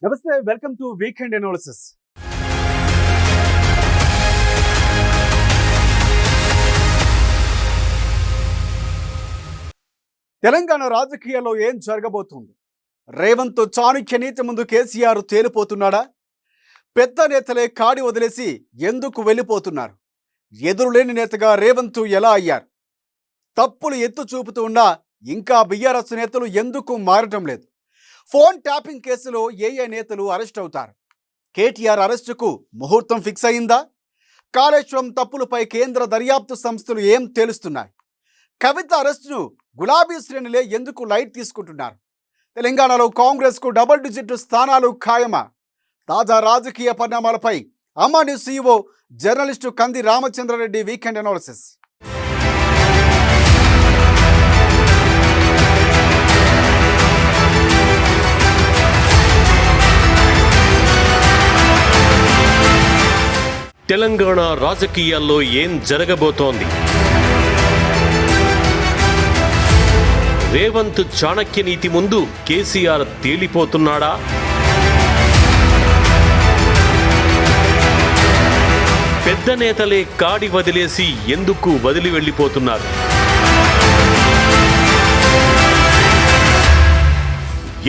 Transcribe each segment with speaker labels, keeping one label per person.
Speaker 1: నమస్తే, welcome to weekend analysis. Telangana రాజకీయాల్లో ఏం జరగబోతుంది? రేవంత్ చాణక్య నీతి ముందు కేసీఆర్ తేలిపోతున్నాడా? పెద్ద నేతలే కాడి వదిలేసి ఎందుకు వెళ్ళిపోతున్నారు? ఎదురులేని నేతగా రేవంత్ ఎలా అయ్యారు? తప్పులు ఎత్తు చూపుతూ ఉన్నా ఇంకా బీఆర్ఎస్ నేతలు ఎందుకు మారటం లేదు? ఫోన్ ట్యాపింగ్ కేసులో ఏ నేతలు అరెస్ట్ అవుతారు? కేటీఆర్ అరెస్టుకు ముహూర్తం ఫిక్స్ అయిందా? కాళేశ్వరం తప్పులపై కేంద్ర దర్యాప్తు సంస్థలు ఏం తేలుస్తున్నాయి? కవిత అరెస్టును గులాబీ శ్రేణులే ఎందుకు లైట్ తీసుకుంటున్నారు? తెలంగాణలో కాంగ్రెస్కు డబుల్ డిజిట్ స్థానాలు ఖాయమా? తాజా రాజకీయ పరిణామాలపై అమ్మా న్యూస్ CEO జర్నలిస్టు కంది రామచంద్రారెడ్డి వీకెండ్ అనాలిసిస్.
Speaker 2: తెలంగాణ రాజకీయాల్లో ఏం జరగబోతోంది? రేవంత్ చాణక్య నీతి ముందు కేసీఆర్ తేలిపోతున్నాడా? పెద్ద నేతలే కాడి వదిలేసి ఎందుకు వదిలి వెళ్ళిపోతున్నారు?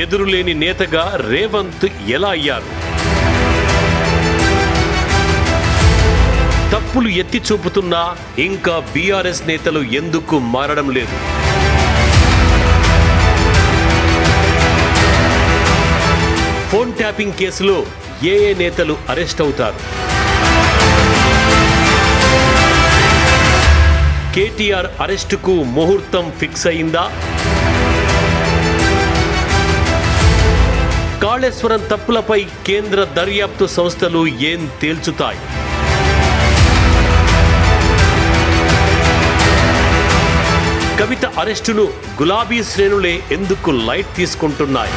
Speaker 2: ఎదురులేని నేతగా రేవంత్ ఎలా అయ్యారు? తప్పులు ఎత్తి చూపుతున్నా ఇంకా బీఆర్ఎస్ నేతలు ఎందుకు మారడం లేదు? ఫోన్ ట్యాపింగ్ కేసులో ఏ నేతలు అరెస్ట్ అవుతారు? కేటీఆర్ అరెస్టుకు ముహూర్తం ఫిక్స్ అయిందా? కాళేశ్వరం తప్పులపై కేంద్ర దర్యాప్తు సంస్థలు ఏం తేల్చుతాయి? కవిత అరెస్టును గులాబీ శ్రేణులే ఎందుకు లైట్ తీసుకుంటున్నాయి?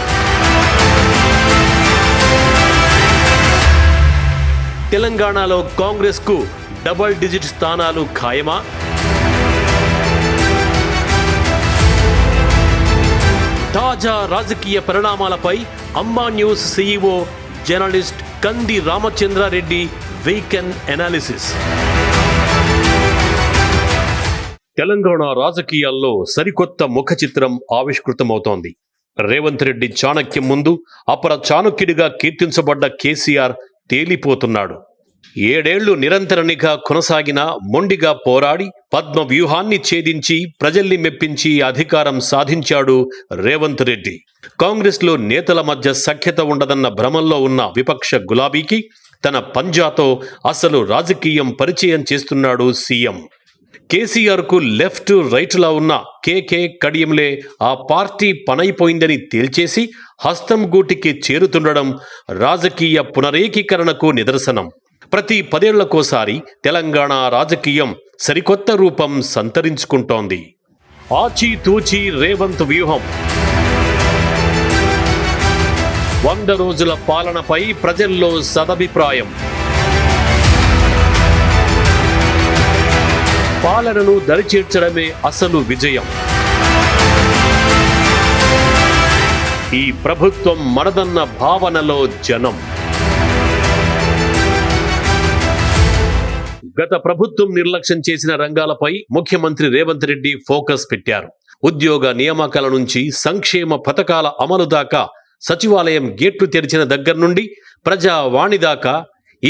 Speaker 2: తెలంగాణలో కాంగ్రెస్కు డబుల్ డిజిట్ స్థానాలు ఖాయమా? తాజా రాజకీయ పరిణామాలపై అమ్మా న్యూస్ CEO జర్నలిస్ట్ కంది రామచంద్రారెడ్డి వీకెండ్ అనాలిసిస్. తెలంగాణ రాజకీయాల్లో సరికొత్త ముఖ చిత్రం ఆవిష్కృతమవుతోంది. రేవంత్ రెడ్డి చాణక్యం ముందు అపర చాణక్యుడిగా కీర్తించబడ్డ కేసీఆర్ తేలిపోతున్నాడు. 7 ఏళ్లు నిరంతర నిఘా కొనసాగిన మొండిగా పోరాడి పద్మ వ్యూహాన్ని ఛేదించి ప్రజల్ని మెప్పించి అధికారం సాధించాడు రేవంత్ రెడ్డి. కాంగ్రెస్లో నేతల మధ్య సఖ్యత ఉండదన్న భ్రమంలో ఉన్న విపక్ష గులాబీకి తన పంజాతో అసలు రాజకీయం పరిచయం చేస్తున్నాడు సీఎం. కేసీఆర్కు లెఫ్ట్ రైట్లా ఉన్న కేకే కడియంలే ఆ పార్టీ పనైపోయిందని తేల్చేసి హస్తం గూటికి చేరుతుండడం రాజకీయ పునరేకీకరణకు నిదర్శనం. ప్రతి 10 ఏళ్లకోసారి తెలంగాణ రాజకీయం సరికొత్త రూపం సంతరించుకుంటోంది. ఆచితూచి రేవంత్ వ్యూహం. 100 రోజుల పాలనపై ప్రజల్లో సదభిప్రాయం. పాలనను దరిచేర్చడమే అసలు విజయం. ఈ ప్రభుత్వం మనదన్న భావనలో జనం. గత ప్రభుత్వం నిర్లక్ష్యం చేసిన రంగాలపై ముఖ్యమంత్రి రేవంత్ రెడ్డి ఫోకస్ పెట్టారు. ఉద్యోగ నియామకాల నుంచి సంక్షేమ పథకాల అమలు దాకా, సచివాలయం గేట్లు తెరిచిన దగ్గర నుండి ప్రజావాణి దాకా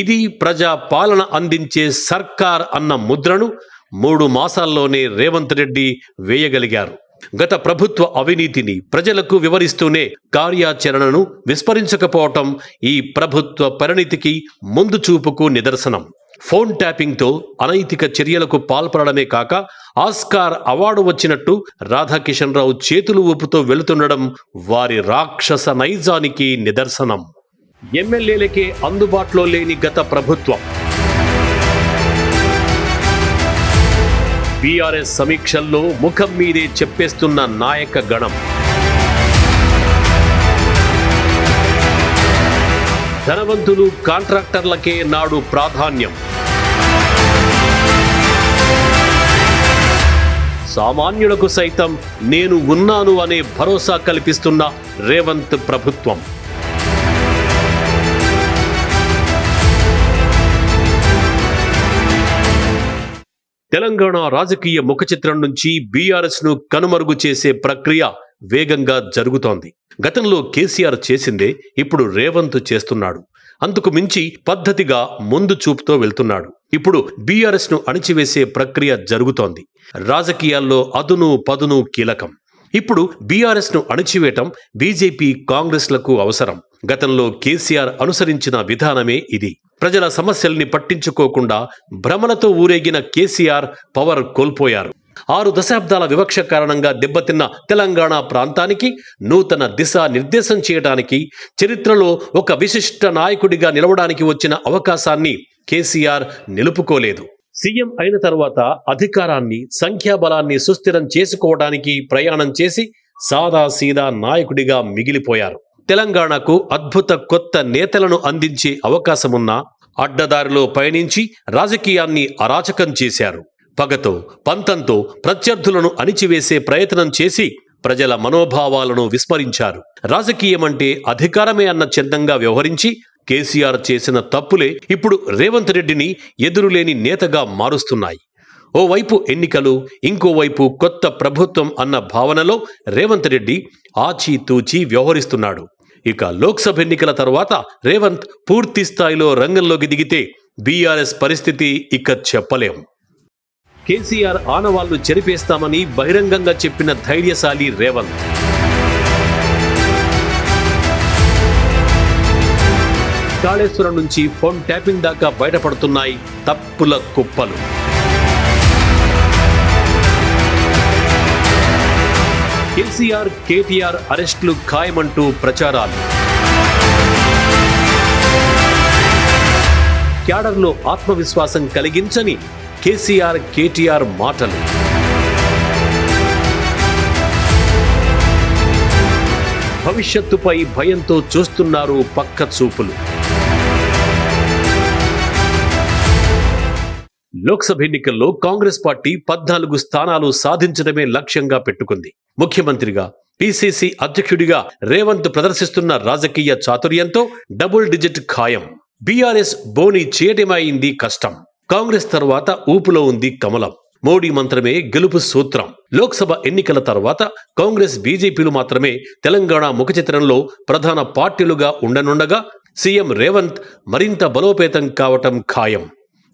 Speaker 2: ఇది ప్రజా పాలన అందించే సర్కార్ అన్న ముద్రను 3 మాసాల్లోనే రేవంత్ రెడ్డి వేయగలిగారు. గత ప్రభుత్వ అవినీతిని ప్రజలకు వివరిస్తూనే కార్యాచరణను విస్మరించకపోవటం ఈ ప్రభుత్వ పరిణితికి ముందు చూపుకు నిదర్శనం. ఫోన్ ట్యాపింగ్తో అనైతిక చర్యలకు పాల్పడమే కాక ఆస్కార్ అవార్డు వచ్చినట్టు రాధాకిషన్ రావు చేతులు ఊపుతూ వెళుతుండడం వారి రాక్షస నైజానికి నిదర్శనం. ఎమ్మెల్యేలకే అందుబాటులో లేని గత ప్రభుత్వం. బీఆర్ఎస్ సమీక్షల్లో ముఖం మీదే చెప్పేస్తున్న నాయక గణం. ధనవంతులు కాంట్రాక్టర్లకే నాడు ప్రాధాన్యం. సామాన్యులకు సైతం నేను ఉన్నాను అనే భరోసా కల్పిస్తున్న రేవంత్ ప్రభుత్వం. తెలంగాణ రాజకీయ ముఖచిత్రం నుంచి బీఆర్ఎస్ ను కనుమరుగు చేసే ప్రక్రియ వేగంగా జరుగుతోంది. గతంలో కేసీఆర్ చేసిందే ఇప్పుడు రేవంత్ చేస్తున్నాడు. అందుకు మించి పద్ధతిగా ముందు చూపుతో వెళ్తున్నాడు. ఇప్పుడు బీఆర్ఎస్ ను అణిచివేసే ప్రక్రియ జరుగుతోంది. రాజకీయాల్లో అదును పదును కీలకం. ఇప్పుడు బీఆర్ఎస్ ను అణిచివేయటం బీజేపీ కాంగ్రెస్లకు అవసరం. గతంలో కేసీఆర్ అనుసరించిన విధానమే ఇది. ప్రజల సమస్యల్ని పట్టించుకోకుండా భ్రమలతో ఊరేగిన కేసీఆర్ పవర్ కోల్పోయారు. 6 దశాబ్దాల వివక్ష కారణంగా దెబ్బతిన్న తెలంగాణ ప్రాంతానికి నూతన దిశా నిర్దేశం చేయడానికి, చరిత్రలో ఒక విశిష్ట నాయకుడిగా నిలవడానికి వచ్చిన అవకాశాన్ని కేసీఆర్ నిలుపుకోలేదు. సీఎం అయిన తర్వాత అధికారాన్ని, సంఖ్యాబలాన్ని సుస్థిరం చేసుకోవడానికి ప్రయాణం చేసి సాదాసీదా నాయకుడిగా మిగిలిపోయారు. తెలంగాణకు అద్భుత కొత్త నేతలను అందించే అవకాశమున్నా అడ్డదారిలో పయనించి రాజకీయాన్ని అరాచకం చేశారు. పగతో పంతంతో ప్రత్యర్థులను అణిచివేసే ప్రయత్నం చేసి ప్రజల మనోభావాలను విస్మరించారు. రాజకీయమంటే అధికారమే అన్న చందంగా వ్యవహరించి కేసీఆర్ చేసిన తప్పులే ఇప్పుడు రేవంత్ రెడ్డిని ఎదురులేని నేతగా మారుస్తున్నాయి. ఓవైపు ఎన్నికలు, ఇంకోవైపు కొత్త ప్రభుత్వం అన్న భావనలో రేవంత్ రెడ్డి ఆచితూచి వ్యవహరిస్తున్నాడు. ఇక లోక్సభ ఎన్నికల తర్వాత రేవంత్ పూర్తి స్థాయిలో రంగంలోకి దిగితే బీఆర్ఎస్ పరిస్థితి ఇక చెప్పలేం. కేసీఆర్ ఆనవాళ్లు చెరిపేస్తామని బహిరంగంగా చెప్పిన ధైర్యశాలి రేవంత్. కాళేశ్వరం నుంచి ఫోన్ ట్యాపింగ్ దాకా బయటపడుతున్నాయి తప్పుల కుప్పలు. కేసీఆర్, కేటీఆర్ అరెస్టులు ఖాయమంటూ ప్రచారాలు. క్యాడర్లో ఆత్మవిశ్వాసం కలిగించని కేసీఆర్, కేటీఆర్ మాటలు. భవిష్యత్తుపై భయంతో చూస్తున్నారు పక్క చూపులు. లోక్సభ ఎన్నికల్లో కాంగ్రెస్ పార్టీ 14 స్థానాలు సాధించడమే లక్ష్యంగా పెట్టుకుంది. ముఖ్యమంత్రిగా, పిసిసి అధ్యక్షుడిగా రేవంత్ ప్రదర్శిస్తున్న రాజకీయ చాతుర్యంతో డబుల్ డిజిట్ ఖాయం. బీఆర్ఎస్ బోని చేయటమైంది కష్టం. కాంగ్రెస్ తర్వాత ఊపులో ఉంది కమలం. మోడీ మంత్రమే గెలుపు సూత్రం. లోక్సభ ఎన్నికల తర్వాత కాంగ్రెస్, బీజేపీలు మాత్రమే తెలంగాణ ముఖచిత్రంలో ప్రధాన పార్టీలుగా ఉండనుండగా సీఎం రేవంత్ మరింత బలోపేతం కావటం ఖాయం.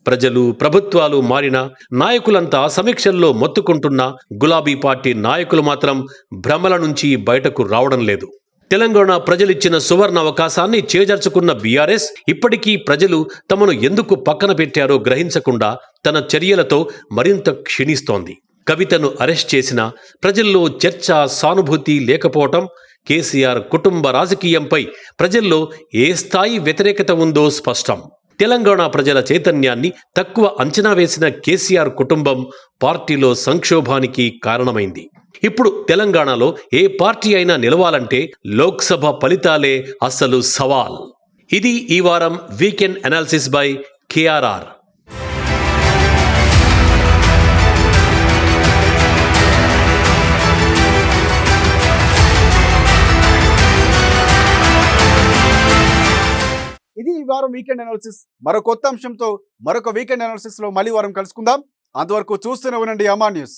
Speaker 2: ప్రజలు, ప్రభుత్వాలు మారిన నాయకులంతా సమీక్షల్లో మొత్తుకుంటున్న గులాబీ పార్టీ నాయకులు మాత్రం భ్రమల నుంచి బయటకు రావడం లేదు. తెలంగాణ ప్రజలిచ్చిన సువర్ణ అవకాశాన్ని చేజర్చుకున్న బీఆర్ఎస్ ఇప్పటికీ ప్రజలు తమను ఎందుకు పక్కన పెట్టారో గ్రహించకుండా తన చర్యలతో మరింత క్షీణిస్తోంది. కవితను అరెస్ట్ చేసిన ప్రజల్లో చర్చ, సానుభూతి లేకపోవటం, కేసీఆర్ కుటుంబ రాజకీయంపై ప్రజల్లో ఏ స్థాయి వ్యతిరేకత ఉందో స్పష్టం. తెలంగాణ ప్రజల చైతన్యాన్ని తక్కువ అంచనా వేసిన కేసీఆర్ కుటుంబం పార్టీలో సంక్షోభానికి కారణమైంది. ఇప్పుడు తెలంగాణలో ఏ పార్టీ అయినా నిలవాలంటే లోక్సభ ఫలితాలే అసలు సవాల్. ఇది ఈ వారం వీకెండ్ అనాలిసిస్ బై కేఆర్ఆర్.
Speaker 1: ఇది ఈ వారం వీకెండ్ అనాలిసిస్. మరో కొత్త అంశంతో మరొక వీకెండ్ అనాలిసిస్ లో మళ్ళీ వారం కలుసుకుందాం. అంతవరకు చూస్తూనే ఉండండి అమా న్యూస్.